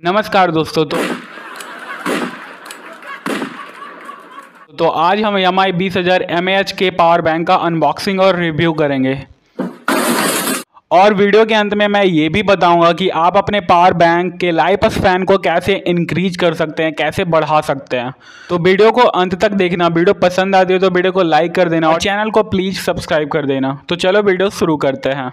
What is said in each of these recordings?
नमस्कार दोस्तों। तो आज हम MI 20000 mAh के पावर बैंक का अनबॉक्सिंग और रिव्यू करेंगे और वीडियो के अंत में मैं ये भी बताऊंगा कि आप अपने पावर बैंक के लाइफ स्पैन को कैसे इंक्रीज कर सकते हैं, कैसे बढ़ा सकते हैं। तो वीडियो को अंत तक देखना। वीडियो पसंद आती है तो वीडियो को लाइक कर देना और चैनल को प्लीज़ सब्सक्राइब कर देना। तो चलो वीडियो शुरू करते हैं।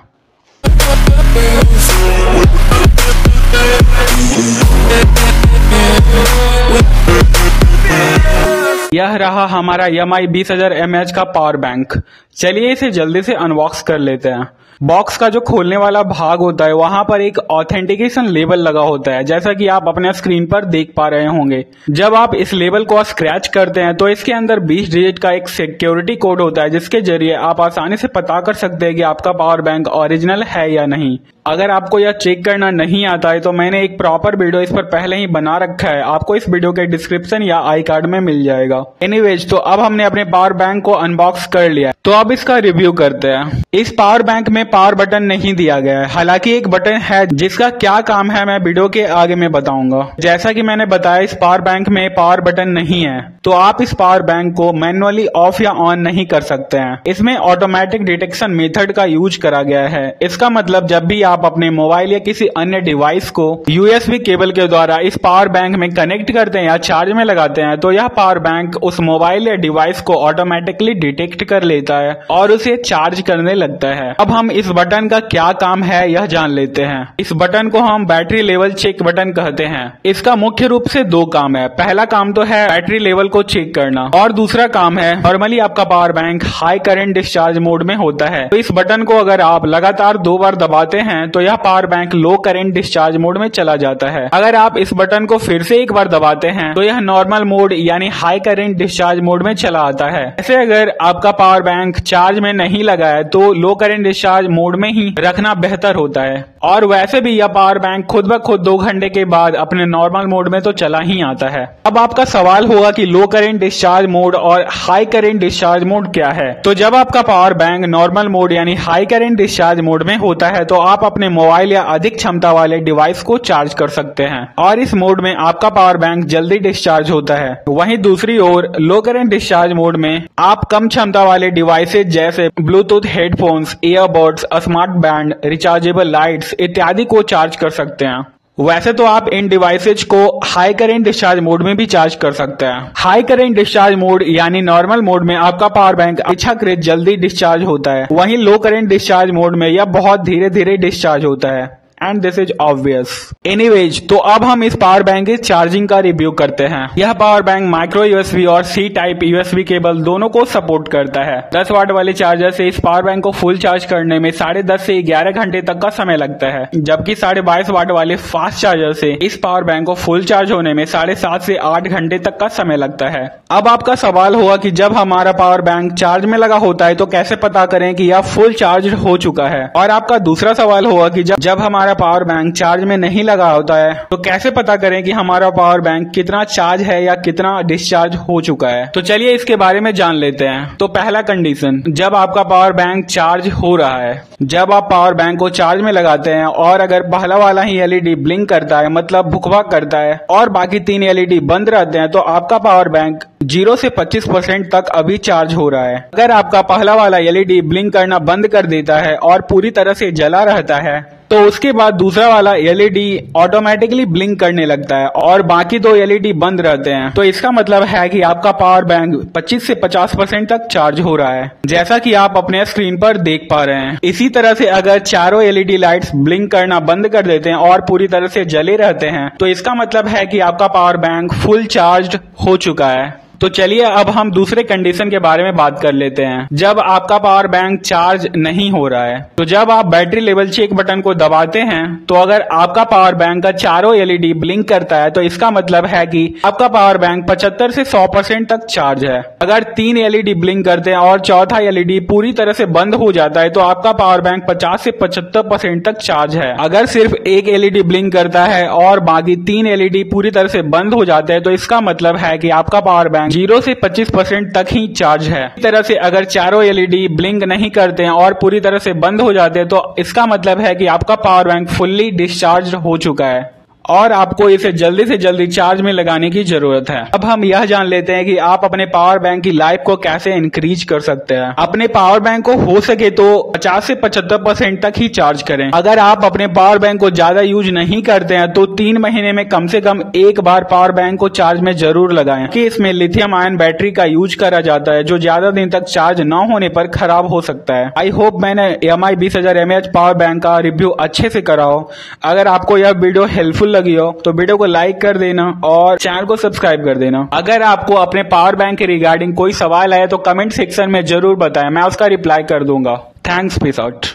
यह रहा हमारा MI 20000 mAh का पावर बैंक। चलिए इसे जल्दी से अनबॉक्स कर लेते हैं। बॉक्स का जो खोलने वाला भाग होता है वहां पर एक ऑथेंटिकेशन लेबल लगा होता है, जैसा कि आप अपने स्क्रीन पर देख पा रहे होंगे। जब आप इस लेबल को स्क्रैच करते हैं तो इसके अंदर 20 डिजिट का एक सिक्योरिटी कोड होता है, जिसके जरिए आप आसानी से पता कर सकते हैं कि आपका पावर बैंक ओरिजिनल है या नहीं। अगर आपको यह चेक करना नहीं आता है तो मैंने एक प्रॉपर वीडियो इस पर पहले ही बना रखा है, आपको इस वीडियो के डिस्क्रिप्शन या आई कार्ड में मिल जाएगा। एनीवेज, तो अब हमने अपने पावर बैंक को अनबॉक्स कर लिया, तो अब इसका रिव्यू करते हैं। इस पावर बैंक में पावर बटन नहीं दिया गया है, हालांकि एक बटन है जिसका क्या काम है मैं वीडियो के आगे में बताऊंगा। जैसा कि मैंने बताया, इस पावर बैंक में पावर बटन नहीं है, तो आप इस पावर बैंक को मैन्युअली ऑफ या ऑन नहीं कर सकते हैं। इसमें ऑटोमेटिक डिटेक्शन मेथड का यूज करा गया है। इसका मतलब जब भी आप अपने मोबाइल या किसी अन्य डिवाइस को USB केबल के द्वारा इस पावर बैंक में कनेक्ट करते हैं या चार्ज में लगाते हैं, तो यह पावर बैंक उस मोबाइल या डिवाइस को ऑटोमेटिकली डिटेक्ट कर लेता है और उसे चार्ज करने लगता है। अब हम इस बटन का क्या काम है यह जान लेते हैं। इस बटन को हम बैटरी लेवल चेक बटन कहते हैं। इसका मुख्य रूप से दो काम है। पहला काम तो है बैटरी लेवल को चेक करना और दूसरा काम है, नॉर्मली आपका power bank high current discharge mode में होता है, तो इस बटन को अगर आप लगातार 2 बार दबाते हैं तो यह पावर बैंक लो करंट डिस्चार्ज मोड में चला जाता है। अगर आप इस बटन को फिर से एक बार दबाते हैं तो यह नॉर्मल मोड यानी हाई करंट डिस्चार्ज मोड में चला आता है। ऐसे अगर आपका पावर बैंक चार्ज में नहीं लगा है तो लो करंट डिस्चार्ज मोड में ही रखना बेहतर होता है। और वैसे भी यह पावर बैंक खुद ब खुद 2 घंटे के बाद अपने नॉर्मल मोड में तो चला ही आता है। अब आपका सवाल होगा कि लो करंट डिस्चार्ज मोड और हाई करंट डिस्चार्ज मोड क्या है। तो जब आपका पावर बैंक नॉर्मल मोड यानी हाई करंट डिस्चार्ज मोड में होता है तो आप अपने मोबाइल या अधिक क्षमता वाले डिवाइस को चार्ज कर सकते हैं और इस मोड में आपका पावर बैंक जल्दी डिस्चार्ज होता है। वहीं दूसरी ओर लो करंट डिस्चार्ज मोड में आप कम क्षमता वाले डिवाइसेज जैसे Bluetooth headphones, earbuds, smart band, rechargeable lights इत्यादि को चार्ज कर सकते हैं। वैसे तो आप इन डिवाइसेज को हाई करंट डिस्चार्ज मोड में भी चार्ज कर सकते हैं। हाई करंट डिस्चार्ज मोड यानी नॉर्मल मोड में आपका पावर बैंक अपेक्षाकृत जल्दी डिस्चार्ज होता है, वहीं लो करंट डिस्चार्ज मोड में यह बहुत धीरे धीरे डिस्चार्ज होता है। And this is obvious. Anyways, तो अब हम इस पावर बैंक की चार्जिंग का रिव्यू करते हैं। यह पावर बैंक माइक्रो USB और C टाइप USB केबल दोनों को सपोर्ट करता है। 10 वाट वाले चार्जर से इस पावर बैंक को फुल चार्ज करने में 10.5 से 11 घंटे तक का समय लगता है, जबकि 22.5 वाट वाले फास्ट चार्जर से इस पावर बैंक को फुल चार्ज होने में 7.5 से 8 घंटे तक का समय लगता है। अब आपका सवाल होगा कि जब हमारा पावर बैंक चार्ज में लगा होता है तो कैसे पता करें कि यह फुल चार्ज हो चुका है। और आपका दूसरा सवाल होगा कि जब हमारा पावर बैंक चार्ज में नहीं लगा होता है तो कैसे पता करें कि हमारा पावर बैंक कितना चार्ज है या कितना डिस्चार्ज हो चुका है। तो चलिए इसके बारे में जान लेते हैं। तो पहला कंडीशन, जब आपका पावर बैंक चार्ज हो रहा है। जब आप पावर बैंक को चार्ज में लगाते हैं और अगर पहला वाला ही LED ब्लिंक करता है, मतलब भुकभा करता है, और बाकी 3 LED बंद रहते हैं, तो आपका पावर बैंक 0 से 25% तक अभी चार्ज हो रहा है। अगर आपका पहला वाला LED ब्लिंक करना बंद कर देता है और पूरी तरह से जला रहता है तो उसके बाद दूसरा वाला LED ऑटोमेटिकली ब्लिंक करने लगता है और बाकी 2 LED बंद रहते हैं, तो इसका मतलब है कि आपका पावर बैंक 25 से 50% तक चार्ज हो रहा है, जैसा कि आप अपने स्क्रीन पर देख पा रहे हैं। इसी तरह से अगर चारों LED लाइट्स ब्लिंक करना बंद कर देते हैं और पूरी तरह से जले रहते हैं, तो इसका मतलब है कि आपका पावर बैंक फुल चार्ज हो चुका है। तो चलिए अब हम दूसरे कंडीशन के बारे में बात कर लेते हैं। जब आपका पावर बैंक चार्ज नहीं हो रहा है, तो जब आप बैटरी लेवल चेक बटन को दबाते हैं तो अगर आपका पावर बैंक का चारों LED ब्लिंक करता है तो इसका मतलब है कि आपका पावर बैंक 75 से 100% तक चार्ज है। अगर 3 LED ब्लिंक करते हैं और चौथा LED पूरी तरह से बंद हो जाता है तो आपका पावर बैंक 50 से 75% तक चार्ज है। अगर सिर्फ एक LED ब्लिंक करता है और बाकी 3 LED पूरी तरह से बंद हो जाते हैं तो इसका मतलब है कि आपका पावर बैंक 0 से 25% तक ही चार्ज है। इस तरह से अगर चारों LED ब्लिंक नहीं करते हैं और पूरी तरह से बंद हो जाते हैं तो इसका मतलब है कि आपका पावर बैंक फुल्ली डिस्चार्ज हो चुका है। और आपको इसे जल्दी से जल्दी चार्ज में लगाने की जरूरत है। अब हम यह जान लेते हैं कि आप अपने पावर बैंक की लाइफ को कैसे इंक्रीज कर सकते हैं। अपने पावर बैंक को हो सके तो 50 से 75% तक ही चार्ज करें। अगर आप अपने पावर बैंक को ज्यादा यूज नहीं करते हैं तो 3 महीने में कम से कम एक बार पावर बैंक को चार्ज में जरूर लगाएं कि इसमें लिथियम आयन बैटरी का यूज करा जाता है जो ज्यादा दिन तक चार्ज न होने पर खराब हो सकता है। आई होप मैंने EMI 20000 mAh पावर बैंक का रिव्यू अच्छे से करा हो। अगर आपको यह वीडियो हेल्पफुल लगी हो तो वीडियो को लाइक कर देना और चैनल को सब्सक्राइब कर देना। अगर आपको अपने पावर बैंक के रिगार्डिंग कोई सवाल है तो कमेंट सेक्शन में जरूर बताएं, मैं उसका रिप्लाई कर दूंगा। Thanks, peace out.